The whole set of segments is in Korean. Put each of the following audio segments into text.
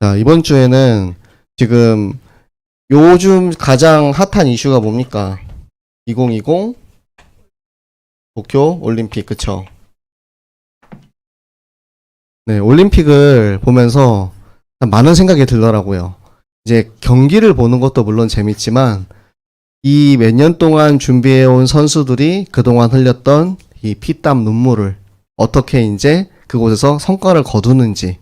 자, 이번 주에는 지금 요즘 가장 핫한 이슈가 뭡니까? 2020 도쿄 올림픽, 그쵸? 네, 올림픽을 보면서 많은 생각이 들더라고요. 이제 경기를 보는 것도 물론 재밌지만 이 몇 년 동안 준비해온 선수들이 그동안 흘렸던 이 피땀 눈물을 어떻게 이제 그곳에서 성과를 거두는지,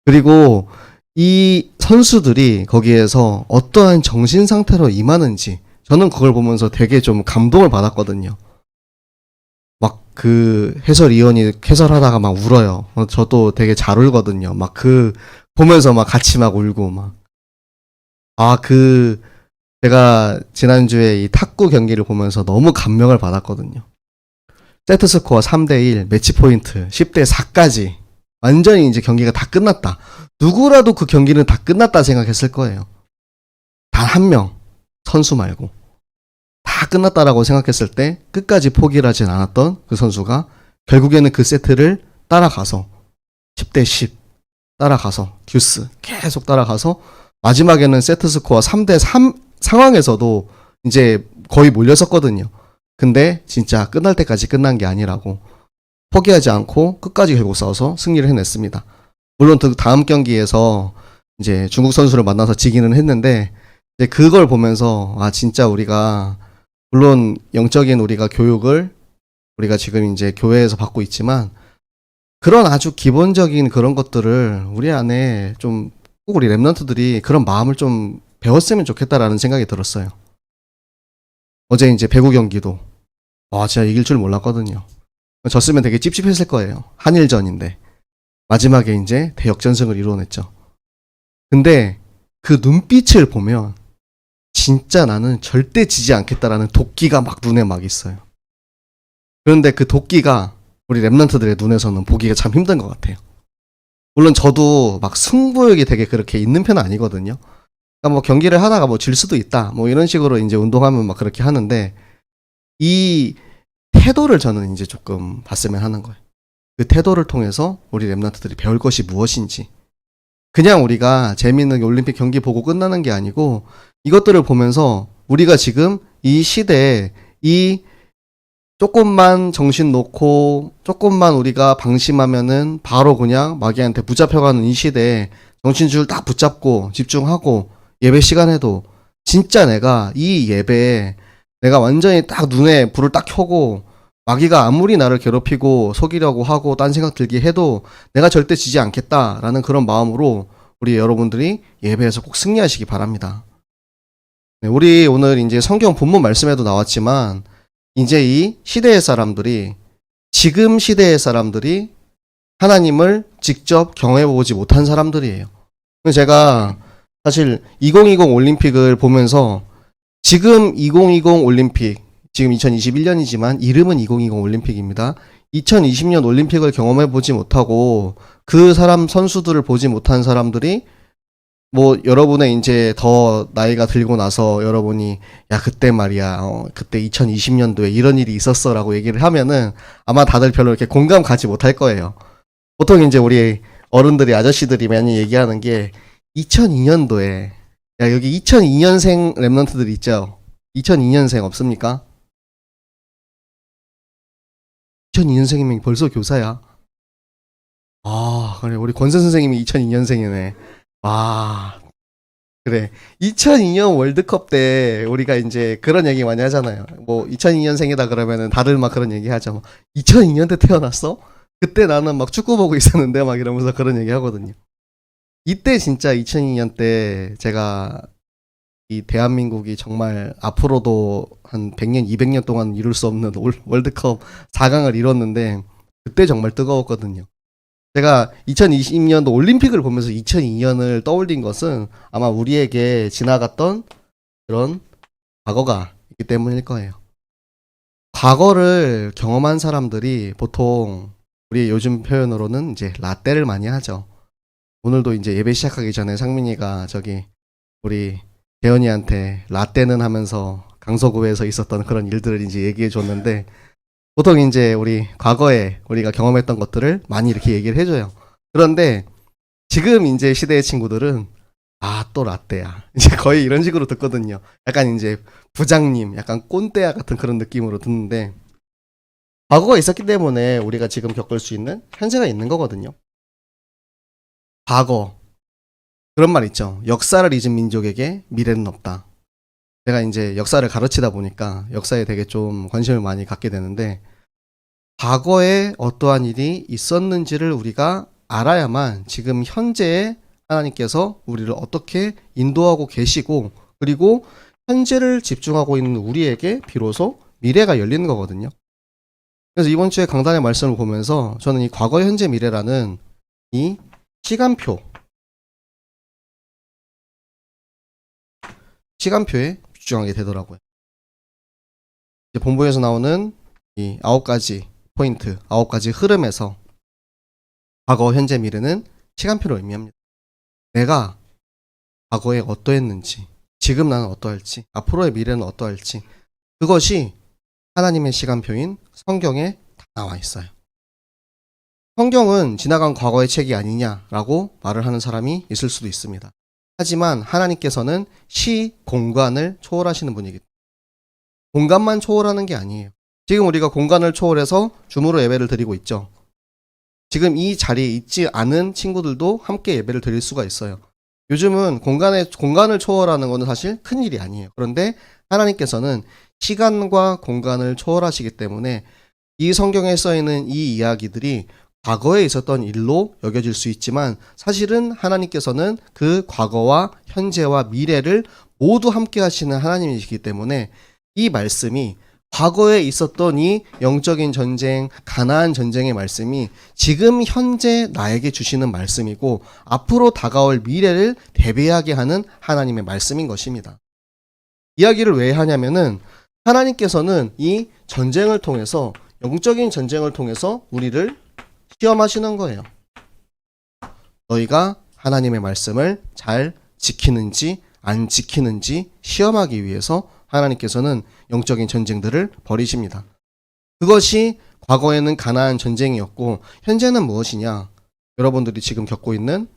그리고 이 선수들이 거기에서 어떠한 정신 상태로 임하는지, 저는 그걸 보면서 되게 좀 감동을 받았거든요. 막 그 해설위원이 해설하다가 막 울어요. 저도 되게 잘 울거든요. 막 그 보면서 막 같이 막 울고 막. 제가 지난주에 이 탁구 경기를 보면서 너무 감명을 받았거든요. 세트 스코어 3대1, 매치 포인트 10대4까지 완전히 이제 경기가 다 끝났다. 누구라도 그 경기는 다 끝났다 생각했을 거예요. 단 한 명, 선수 말고. 다 끝났다라고 생각했을 때 끝까지 포기를 하진 않았던 그 선수가 결국에는 그 세트를 따라가서 10대10 따라가서 듀스 계속 따라가서 마지막에는 세트 스코어 3대3 상황에서도 이제 거의 몰렸었거든요. 근데 진짜 끝날 때까지 끝난 게 아니라고 포기하지 않고 끝까지 결국 싸워서 승리를 해냈습니다. 물론 그 다음 경기에서 이제 중국 선수를 만나서 지기는 했는데, 이제 그걸 보면서 진짜 우리가 물론 영적인 우리가 교육을 우리가 지금 이제 교회에서 받고 있지만 그런 아주 기본적인 그런 것들을 우리 안에 좀 꼭 우리 랩런트들이 그런 마음을 좀 배웠으면 좋겠다라는 생각이 들었어요. 어제 이제 배구 경기도 진짜 이길 줄 몰랐거든요. 졌으면 되게 찝찝했을 거예요. 한일전인데 마지막에 이제 대역전승을 이뤄냈죠. 근데 그 눈빛을 보면 진짜 나는 절대 지지 않겠다라는 도끼가 막 눈에 막 있어요. 그런데 그 도끼가 우리 랩런트들의 눈에서는 보기가 참 힘든 것 같아요. 물론 저도 막 승부욕이 되게 그렇게 있는 편은 아니거든요. 그러니까 뭐 경기를 하다가 뭐 질 수도 있다, 뭐 이런 식으로 이제 운동하면 막 그렇게 하는데, 이 태도를 저는 이제 조금 봤으면 하는 거예요. 그 태도를 통해서 우리 랩런트들이 배울 것이 무엇인지. 그냥 우리가 재미있는 올림픽 경기 보고 끝나는 게 아니고 이것들을 보면서 우리가 지금 이 시대에 이 조금만 정신 놓고 조금만 우리가 방심하면은 바로 그냥 마귀한테 붙잡혀가는 이 시대에 정신줄 딱 붙잡고 집중하고 예배 시간에도 진짜 내가 이 예배에 내가 완전히 딱 눈에 불을 딱 켜고 마귀가 아무리 나를 괴롭히고 속이려고 하고 딴 생각 들게 해도 내가 절대 지지 않겠다라는 그런 마음으로 우리 여러분들이 예배에서 꼭 승리하시기 바랍니다. 네, 우리 오늘 이제 성경 본문 말씀에도 나왔지만 이제 이 시대의 사람들이, 지금 시대의 사람들이 하나님을 직접 경험해보지 못한 사람들이에요. 제가 사실 2020 올림픽을 보면서 지금 2020 올림픽, 지금 2021년이지만 이름은 2020 올림픽입니다. 2020년 올림픽을 경험해보지 못하고 그 사람 선수들을 보지 못한 사람들이 뭐 여러분의 이제 더 나이가 들고 나서 여러분이 야 그때 말이야 그때 2020년도에 이런 일이 있었어라고 얘기를 하면은 아마 다들 별로 이렇게 공감 가지 못할 거예요. 보통 이제 우리 어른들이, 아저씨들이 많이 얘기하는 게 2002년도에 야 여기 2002년생 랩런트들 있죠? 2002년생 없습니까? 2002년생이면 벌써 교사야. 그래 우리 권선 선생님이 2002년생이네. 그래. 2002년 월드컵 때 우리가 이제 그런 얘기 많이 하잖아요. 뭐 2002년생이다 그러면은 다들 막 그런 얘기 하죠. 2002년 때 태어났어? 그때 나는 막 축구 보고 있었는데 막 이러면서 그런 얘기 하거든요. 이때 진짜 2002년 때 제가 이 대한민국이 정말 앞으로도 한 100년, 200년 동안 이룰 수 없는 월드컵 4강을 이뤘는데 그때 정말 뜨거웠거든요. 제가 2020년도 올림픽을 보면서 2002년을 떠올린 것은 아마 우리에게 지나갔던 그런 과거가 있기 때문일 거예요. 과거를 경험한 사람들이 보통 우리 요즘 표현으로는 이제 라떼를 많이 하죠. 오늘도 이제 예배 시작하기 전에 상민이가 저기 우리 대현이한테 라떼는 하면서 강서구에서 있었던 그런 일들을 이제 얘기해 줬는데, 보통 이제 우리 과거에 우리가 경험했던 것들을 많이 이렇게 얘기를 해줘요. 그런데 지금 이제 시대의 친구들은 아, 또 라떼야. 이제 거의 이런 식으로 듣거든요. 약간 이제 부장님, 약간 꼰대야 같은 그런 느낌으로 듣는데 과거가 있었기 때문에 우리가 지금 겪을 수 있는 현재가 있는 거거든요. 과거. 그런 말 있죠. 역사를 잊은 민족에게 미래는 없다. 제가 이제 역사를 가르치다 보니까 역사에 되게 좀 관심을 많이 갖게 되는데 과거에 어떠한 일이 있었는지를 우리가 알아야만 지금 현재의 하나님께서 우리를 어떻게 인도하고 계시고 그리고 현재를 집중하고 있는 우리에게 비로소 미래가 열리는 거거든요. 그래서 이번 주에 강단의 말씀을 보면서 저는 이 과거, 현재, 미래라는 이 시간표에 집중하게 되더라고요. 이제 본부에서 나오는 이 9가지 포인트, 9가지 흐름에서 과거, 현재, 미래는 시간표를 의미합니다. 내가 과거에 어떠했는지, 지금 나는 어떠할지, 앞으로의 미래는 어떠할지, 그것이 하나님의 시간표인 성경에 다 나와 있어요. 성경은 지나간 과거의 책이 아니냐라고 말을 하는 사람이 있을 수도 있습니다. 하지만 하나님께서는 시, 공간을 초월하시는 분이기 때문에 공간만 초월하는 게 아니에요. 지금 우리가 공간을 초월해서 줌으로 예배를 드리고 있죠. 지금 이 자리에 있지 않은 친구들도 함께 예배를 드릴 수가 있어요. 요즘은 공간을 초월하는 것은 사실 큰 일이 아니에요. 그런데 하나님께서는 시간과 공간을 초월하시기 때문에 이 성경에 써 있는 이 이야기들이 과거에 있었던 일로 여겨질 수 있지만 사실은 하나님께서는 그 과거와 현재와 미래를 모두 함께 하시는 하나님이시기 때문에 이 말씀이 과거에 있었던 이 영적인 전쟁, 가나안 전쟁의 말씀이 지금 현재 나에게 주시는 말씀이고 앞으로 다가올 미래를 대비하게 하는 하나님의 말씀인 것입니다. 이야기를 왜 하냐면은 하나님께서는 이 전쟁을 통해서 영적인 전쟁을 통해서 우리를 시험하시는 거예요. 너희가 하나님의 말씀을 잘 지키는지 안 지키는지 시험하기 위해서 하나님께서는 영적인 전쟁들을 벌이십니다. 그것이 과거에는 가나안 전쟁이었고 현재는 무엇이냐? 여러분들이 지금 겪고 있는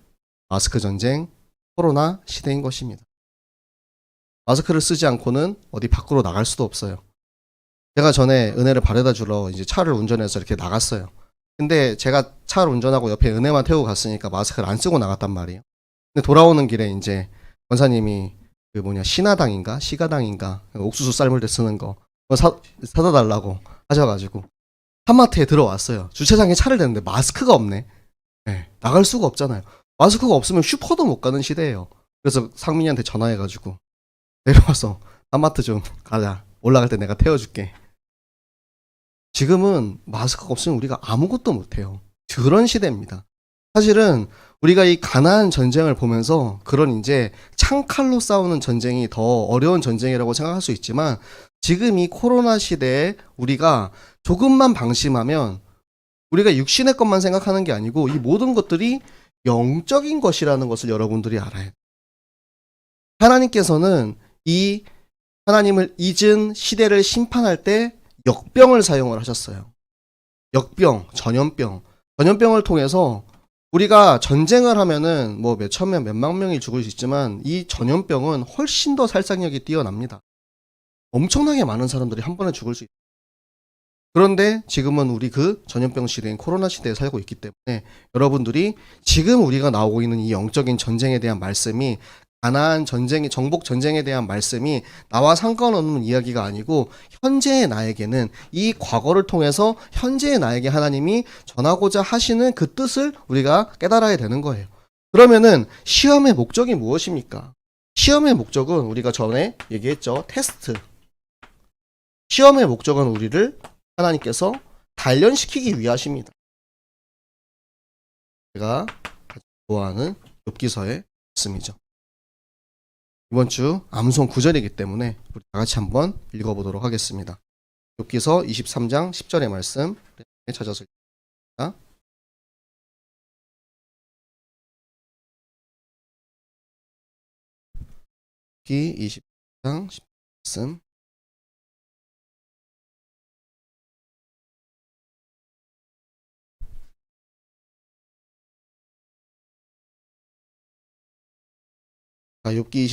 마스크 전쟁, 코로나 시대인 것입니다. 마스크를 쓰지 않고는 어디 밖으로 나갈 수도 없어요. 제가 전에 은혜를 바래다 주러 이제 차를 운전해서 이렇게 나갔어요. 근데 제가 차를 운전하고 옆에 은혜만 태우고 갔으니까 마스크를 안 쓰고 나갔단 말이에요. 근데 돌아오는 길에 이제 권사님이 그 신화당인가 시가당인가 옥수수 삶을 때 쓰는 거 사다 달라고 하셔가지고 한마트에 들어왔어요. 주차장에 차를 대는데 마스크가 없네. 네, 나갈 수가 없잖아요. 마스크가 없으면 슈퍼도 못 가는 시대예요. 그래서 상민이한테 전화해가지고 내려와서 한마트 좀 가자. 올라갈 때 내가 태워줄게. 지금은 마스크가 없으면 우리가 아무것도 못해요. 그런 시대입니다. 사실은 우리가 이 가나안 전쟁을 보면서 그런 이제 창칼로 싸우는 전쟁이 더 어려운 전쟁이라고 생각할 수 있지만 지금 이 코로나 시대에 우리가 조금만 방심하면 우리가 육신의 것만 생각하는 게 아니고 이 모든 것들이 영적인 것이라는 것을 여러분들이 알아야 돼요. 하나님께서는 이 하나님을 잊은 시대를 심판할 때 역병을 사용을 하셨어요. 역병, 전염병. 전염병을 통해서 우리가 전쟁을 하면은 뭐 몇천 명, 몇만 명이 죽을 수 있지만 이 전염병은 훨씬 더 살상력이 뛰어납니다. 엄청나게 많은 사람들이 한 번에 죽을 수 있어요. 그런데 지금은 우리 그 전염병 시대인 코로나 시대에 살고 있기 때문에 여러분들이 지금 우리가 나오고 있는 이 영적인 전쟁에 대한 말씀이 가나안 전쟁이 정복 전쟁에 대한 말씀이 나와 상관없는 이야기가 아니고 현재의 나에게는 이 과거를 통해서 현재의 나에게 하나님이 전하고자 하시는 그 뜻을 우리가 깨달아야 되는 거예요. 그러면은 시험의 목적이 무엇입니까? 시험의 목적은 우리가 전에 얘기했죠. 테스트. 시험의 목적은 우리를 하나님께서 단련시키기 위하십니다. 제가 가장 좋아하는 욥기서의 말씀이죠. 이번 주 암송 9절이기 때문에 우리 다 같이 한번 읽어보도록 하겠습니다. 욥기서 23장 10절의 말씀 찾아서 읽습니다. 욥기 23장 10절 말씀 자, 욥기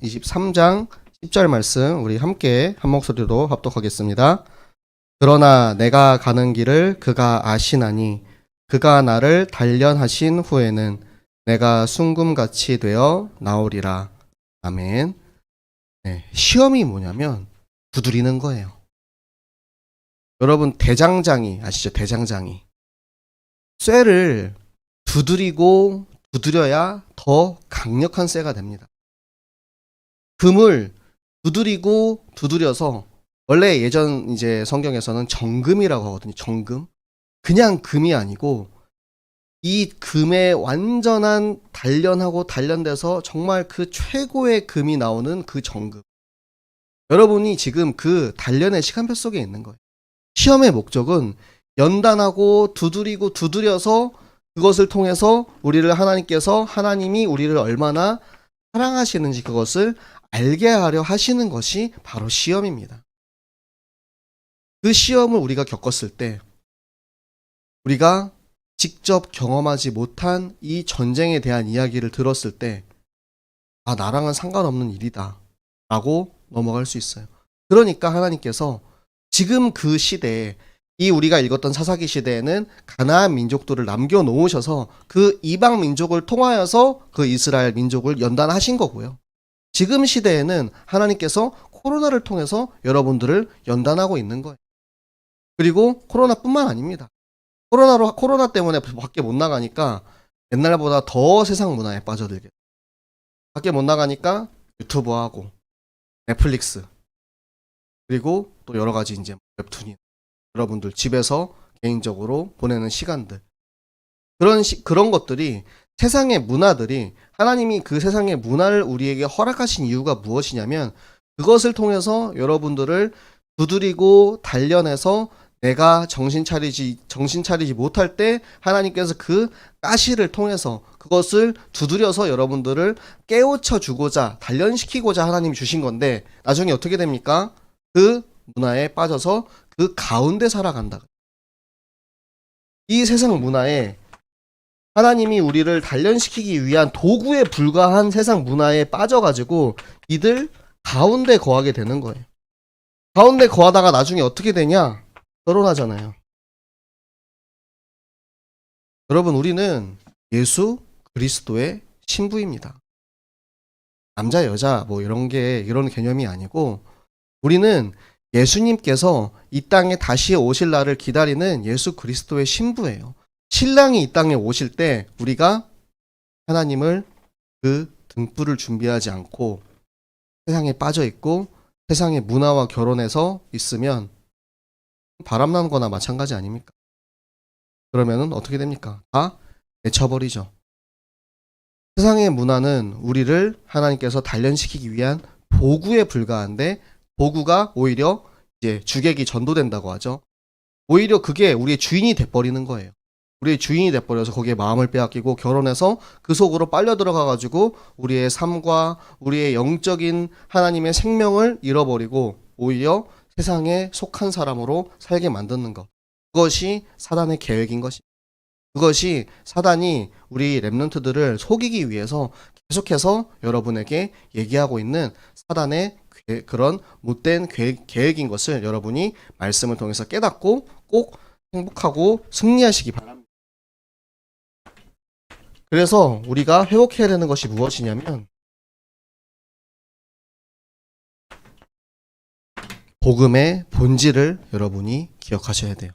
23장 10절 말씀 우리 함께 한 목소리로 합독하겠습니다. 그러나 내가 가는 길을 그가 아시나니 그가 나를 단련하신 후에는 내가 순금같이 되어 나오리라. 아멘. 네, 시험이 뭐냐면 두드리는 거예요. 여러분 대장장이 아시죠? 대장장이. 쇠를 두드리고 두드려야 더 강력한 쇠가 됩니다. 금을 두드리고 두드려서 원래 예전 이제 성경에서는 정금이라고 하거든요. 정금. 그냥 금이 아니고 이 금의 완전한 단련하고 단련돼서 정말 그 최고의 금이 나오는 그 정금. 여러분이 지금 그 단련의 시간표 속에 있는 거예요. 시험의 목적은 연단하고 두드리고 두드려서 그것을 통해서 하나님이 우리를 얼마나 사랑하시는지 그것을 알게 하려 하시는 것이 바로 시험입니다. 그 시험을 우리가 겪었을 때 우리가 직접 경험하지 못한 이 전쟁에 대한 이야기를 들었을 때 아, 나랑은 상관없는 일이다 라고 넘어갈 수 있어요. 그러니까 하나님께서 지금 그 시대에 이 우리가 읽었던 사사기 시대에는 가나안 민족들을 남겨놓으셔서 그 이방 민족을 통하여서 그 이스라엘 민족을 연단하신 거고요. 지금 시대에는 하나님께서 코로나를 통해서 여러분들을 연단하고 있는 거예요. 그리고 코로나뿐만 아닙니다. 코로나 때문에 밖에 못 나가니까 옛날보다 더 세상 문화에 빠져들게. 밖에 못 나가니까 유튜브하고 넷플릭스 그리고 또 여러 가지 이제 웹툰이 여러분들 집에서 개인적으로 보내는 시간들 그런 것들이 세상의 문화들이 하나님이 그 세상의 문화를 우리에게 허락하신 이유가 무엇이냐면 그것을 통해서 여러분들을 두드리고 단련해서 내가 정신 차리지 못할 때 하나님께서 그 가시를 통해서 그것을 두드려서 여러분들을 깨우쳐 주고자 단련시키고자 하나님이 주신 건데 나중에 어떻게 됩니까? 그 문화에 빠져서 그 가운데 살아간다. 이 세상 문화에 하나님이 우리를 단련시키기 위한 도구에 불과한 세상 문화에 빠져가지고 이들 가운데 거하게 되는 거예요. 가운데 거하다가 나중에 어떻게 되냐? 결혼하잖아요. 여러분 우리는 예수 그리스도의 신부입니다. 남자 여자 뭐 이런 개념이 아니고 우리는 예수님께서 이 땅에 다시 오실 날을 기다리는 예수 그리스도의 신부예요. 신랑이 이 땅에 오실 때 우리가 하나님을 그 등불을 준비하지 않고 세상에 빠져 있고 세상의 문화와 결혼해서 있으면 바람나는 거나 마찬가지 아닙니까? 그러면은 어떻게 됩니까? 다 내쳐버리죠. 세상의 문화는 우리를 하나님께서 단련시키기 위한 도구에 불과한데 도구가 오히려 이제 주객이 전도된다고 하죠. 오히려 그게 우리의 주인이 돼버리는 거예요. 우리의 주인이 돼버려서 거기에 마음을 빼앗기고 결혼해서 그 속으로 빨려 들어가가지고 우리의 삶과 우리의 영적인 하나님의 생명을 잃어버리고 오히려 세상에 속한 사람으로 살게 만드는 것. 그것이 사단의 계획인 것입니다. 그것이 사단이 우리 렘넌트들을 속이기 위해서 계속해서 여러분에게 얘기하고 있는 사단의 그런 못된 계획인 것을 여러분이 말씀을 통해서 깨닫고 꼭 행복하고 승리하시기 바랍니다. 그래서 우리가 회복해야 되는 것이 무엇이냐면 복음의 본질을 여러분이 기억하셔야 돼요.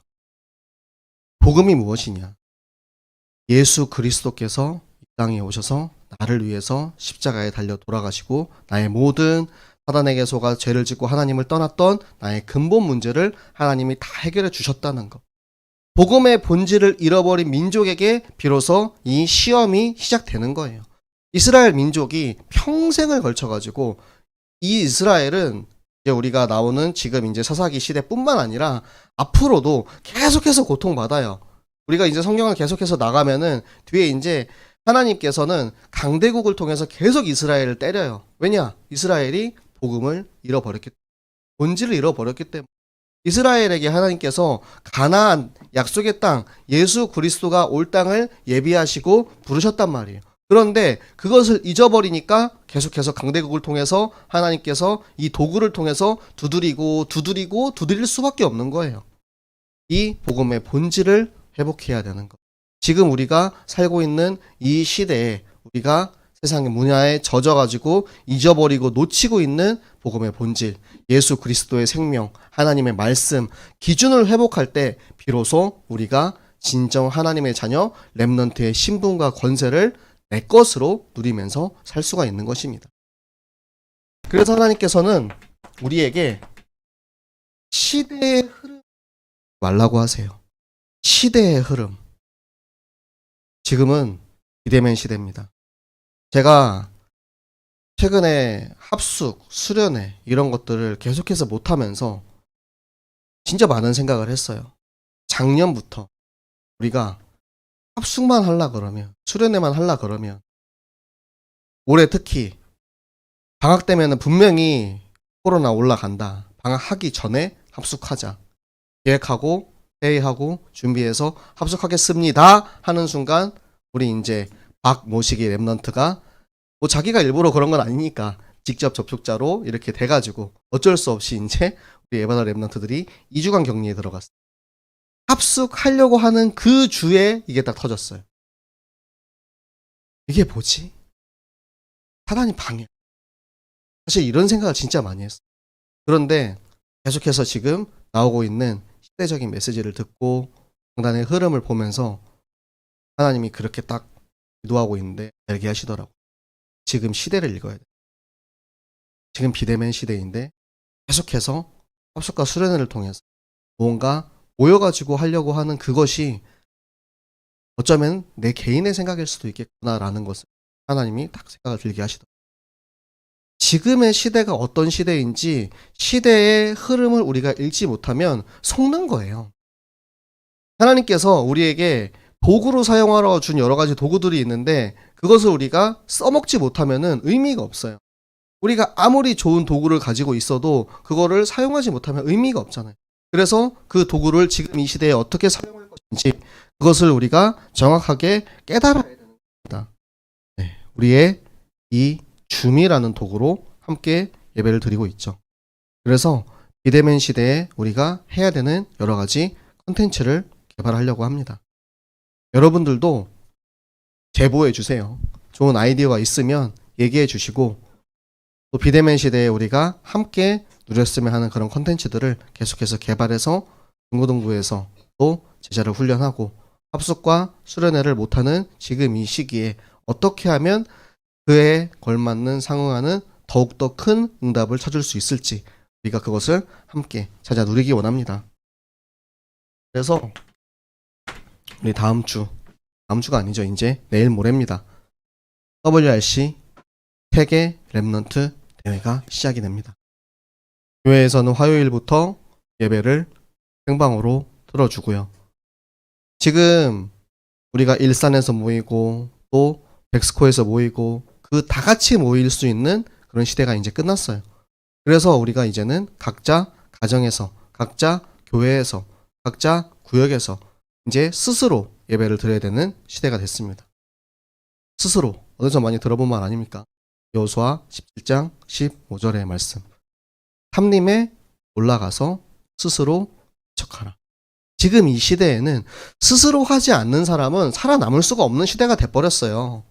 복음이 무엇이냐? 예수 그리스도께서 이 땅에 오셔서 나를 위해서 십자가에 달려 돌아가시고 나의 모든 사단에게 속아 죄를 짓고 하나님을 떠났던 나의 근본 문제를 하나님이 다 해결해 주셨다는 것. 복음의 본질을 잃어버린 민족에게 비로소 이 시험이 시작되는 거예요. 이스라엘 민족이 평생을 걸쳐가지고 이 이스라엘은 이제 우리가 나오는 지금 이제 사사기 시대뿐만 아니라 앞으로도 계속해서 고통받아요. 우리가 이제 성경을 계속해서 나가면은 뒤에 이제 하나님께서는 강대국을 통해서 계속 이스라엘을 때려요. 왜냐? 이스라엘이 복음을 잃어버렸기 때문에. 본질을 잃어버렸기 때문에. 이스라엘에게 하나님께서 가나안 약속의 땅 예수 그리스도가 올 땅을 예비하시고 부르셨단 말이에요. 그런데 그것을 잊어버리니까 계속해서 강대국을 통해서 하나님께서 이 도구를 통해서 두드릴 수밖에 없는 거예요. 이 복음의 본질을 회복해야 되는 것. 지금 우리가 살고 있는 이 시대에 우리가 세상의 문화에 젖어가지고 잊어버리고 놓치고 있는 복음의 본질, 예수 그리스도의 생명, 하나님의 말씀, 기준을 회복할 때 비로소 우리가 진정 하나님의 자녀, 렘넌트의 신분과 권세를 내 것으로 누리면서 살 수가 있는 것입니다. 그래서 하나님께서는 우리에게 시대의 흐름 말라고 하세요. 시대의 흐름. 지금은 비대면 시대입니다. 제가 최근에 합숙, 수련회 이런 것들을 계속해서 못하면서 진짜 많은 생각을 했어요. 작년부터 우리가 합숙만 하려 그러면, 수련회만 하려 그러면 올해 특히 방학 되면은 분명히 코로나 올라간다. 방학하기 전에 합숙하자. 계획하고 회의하고 준비해서 합숙하겠습니다 하는 순간 우리 이제 박 모시기 랩넌트가 뭐 자기가 일부러 그런 건 아니니까 직접 접촉자로 이렇게 돼가지고 어쩔 수 없이 이제 우리 에바다 랩넌트들이 2주간 격리에 들어갔어요. 합숙하려고 하는 그 주에 이게 딱 터졌어요. 이게 뭐지? 사단이 방해. 사실 이런 생각을 진짜 많이 했어요. 그런데 계속해서 지금 나오고 있는 시대적인 메시지를 듣고 강단의 흐름을 보면서 하나님이 그렇게 딱 기도하고 있는데 알게 하시더라고요. 지금 시대를 읽어야 돼. 지금 비대면 시대인데 계속해서 합숙과 수련회를 통해서 뭔가 모여가지고 하려고 하는 그것이 어쩌면 내 개인의 생각일 수도 있겠구나라는 것을 하나님이 딱 생각을 들게 하시더라고요. 지금의 시대가 어떤 시대인지 시대의 흐름을 우리가 읽지 못하면 속는 거예요. 하나님께서 우리에게 도구로 사용하러 준 여러 가지 도구들이 있는데 그것을 우리가 써먹지 못하면 의미가 없어요. 우리가 아무리 좋은 도구를 가지고 있어도 그거를 사용하지 못하면 의미가 없잖아요. 그래서 그 도구를 지금 이 시대에 어떻게 사용할 것인지 그것을 우리가 정확하게 깨달아야 되는 겁니다. 네, 우리의 이 줌이라는 도구로 함께 예배를 드리고 있죠. 그래서 비대면 시대에 우리가 해야 되는 여러 가지 콘텐츠를 개발하려고 합니다. 여러분들도 제보해 주세요. 좋은 아이디어가 있으면 얘기해 주시고 또 비대면 시대에 우리가 함께 누렸으면 하는 그런 콘텐츠들을 계속해서 개발해서 중고등부에서 또 제자를 훈련하고 합숙과 수련회를 못하는 지금 이 시기에 어떻게 하면 그에 걸맞는 상응하는 더욱더 큰 응답을 찾을 수 있을지 우리가 그것을 함께 찾아 누리기 원합니다. 그래서 우리 다음 주가 아니죠. 이제 내일 모레입니다. WRC 세계 랩넌트 대회가 시작이 됩니다. 교회에서는 화요일부터 예배를 생방으로 틀어주고요. 지금 우리가 일산에서 모이고 또 백스코에서 모이고 그 다 같이 모일 수 있는 그런 시대가 이제 끝났어요. 그래서 우리가 이제는 각자 가정에서, 각자 교회에서, 각자 구역에서 이제 스스로 예배를 드려야 되는 시대가 됐습니다. 스스로 어디서 많이 들어본 말 아닙니까? 여호수아 17장 15절의 말씀. 삼림에 올라가서 스스로 척하라. 지금 이 시대에는 스스로 하지 않는 사람은 살아남을 수가 없는 시대가 돼버렸어요.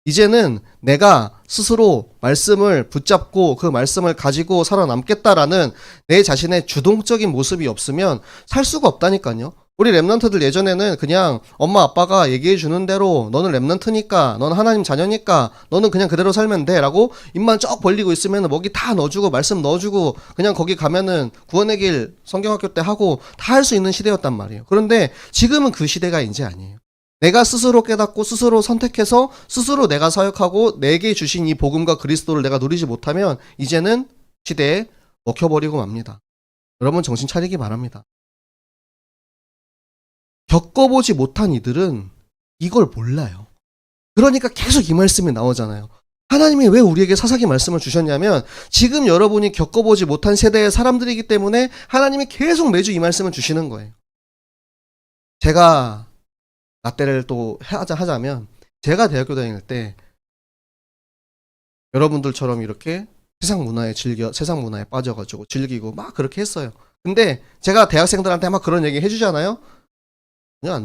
이제는 내가 스스로 말씀을 붙잡고 그 말씀을 가지고 살아남겠다라는 내 자신의 주동적인 모습이 없으면 살 수가 없다니까요. 우리 랩런트들 예전에는 그냥 엄마 아빠가 얘기해 주는 대로 너는 랩런트니까 너는 하나님 자녀니까 너는 그냥 그대로 살면 돼 라고 입만 쩍 벌리고 있으면 먹이 다 넣어주고 말씀 넣어주고 그냥 거기 가면은 구원의 길 성경학교 때 하고 다 할 수 있는 시대였단 말이에요. 그런데 지금은 그 시대가 이제 아니에요. 내가 스스로 깨닫고 스스로 선택해서 스스로 내가 사역하고 내게 주신 이 복음과 그리스도를 내가 누리지 못하면 이제는 시대에 먹혀버리고 맙니다. 여러분 정신 차리기 바랍니다. 겪어보지 못한 이들은 이걸 몰라요. 그러니까 계속 이 말씀이 나오잖아요. 하나님이 왜 우리에게 사사기 말씀을 주셨냐면 지금 여러분이 겪어보지 못한 세대의 사람들이기 때문에 하나님이 계속 매주 이 말씀을 주시는 거예요. 제가 라떼를 또 하자면 제가 대학교 다닐 때 여러분들처럼 이렇게 세상 문화에 빠져가지고 즐기고 막 그렇게 했어요. 근데 제가 대학생들한테 막 그런 얘기 해주잖아요. 전혀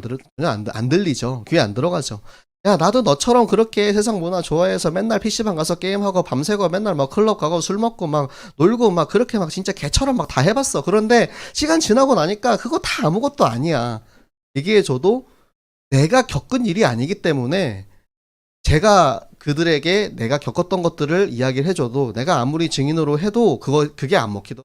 안 들리죠. 귀에 안 들어가죠. 야, 나도 너처럼 그렇게 세상 문화 좋아해서 맨날 PC방 가서 게임하고 밤새고 맨날 막 클럽 가고 술 먹고 막 놀고 막 그렇게 막 진짜 개처럼 막 다 해봤어. 그런데 시간 지나고 나니까 그거 다 아무것도 아니야. 얘기해줘도 내가 겪은 일이 아니기 때문에 제가 그들에게 내가 겪었던 것들을 이야기를 해줘도 내가 아무리 증인으로 해도 그게 안 먹히더라고요.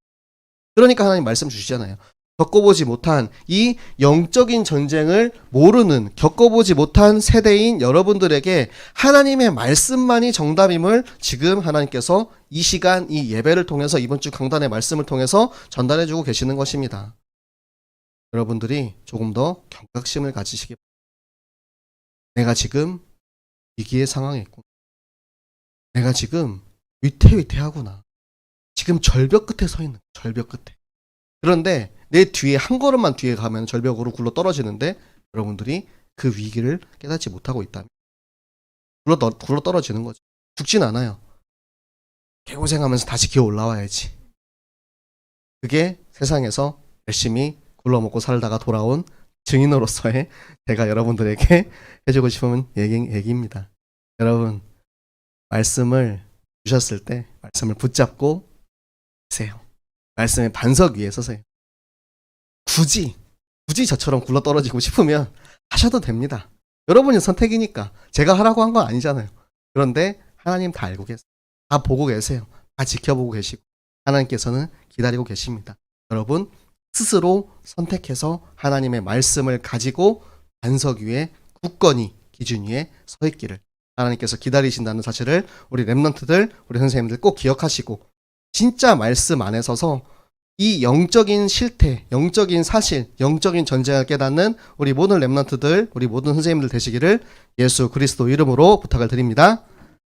그러니까 하나님 말씀 주시잖아요. 겪어보지 못한 이 영적인 전쟁을 모르는, 겪어보지 못한 세대인 여러분들에게 하나님의 말씀만이 정답임을 지금 하나님께서 이 시간, 이 예배를 통해서 이번 주 강단의 말씀을 통해서 전달해주고 계시는 것입니다. 여러분들이 조금 더 경각심을 가지시기 바랍니다. 내가 지금 위기의 상황에 있구나. 내가 지금 위태위태하구나. 지금 절벽 끝에 서 있는 거야, 절벽 끝에. 그런데 내 뒤에 한 걸음만 뒤에 가면 절벽으로 굴러 떨어지는데 여러분들이 그 위기를 깨닫지 못하고 있다면 굴러 떨어지는 거죠. 죽진 않아요. 개고생하면서 다시 기어 올라와야지. 그게 세상에서 열심히 굴러먹고 살다가 돌아온 증인으로서의 제가 여러분들에게 해주고 싶은 얘기입니다. 여러분, 말씀을 주셨을 때 말씀을 붙잡고 계세요. 말씀의 반석 위에 서세요. 굳이 저처럼 굴러 떨어지고 싶으면 하셔도 됩니다. 여러분의 선택이니까 제가 하라고 한 건 아니잖아요. 그런데 하나님 다 알고 계세요. 다 보고 계세요. 다 지켜보고 계시고 하나님께서는 기다리고 계십니다. 여러분 스스로 선택해서 하나님의 말씀을 가지고 반석 위에 굳건히 기준 위에 서 있기를 하나님께서 기다리신다는 사실을 우리 랩런트들, 우리 선생님들 꼭 기억하시고 진짜 말씀 안에 서서 이 영적인 실태, 영적인 사실, 영적인 전쟁을 깨닫는 우리 모든 랩런트들, 우리 모든 선생님들 되시기를 예수 그리스도 이름으로 부탁을 드립니다.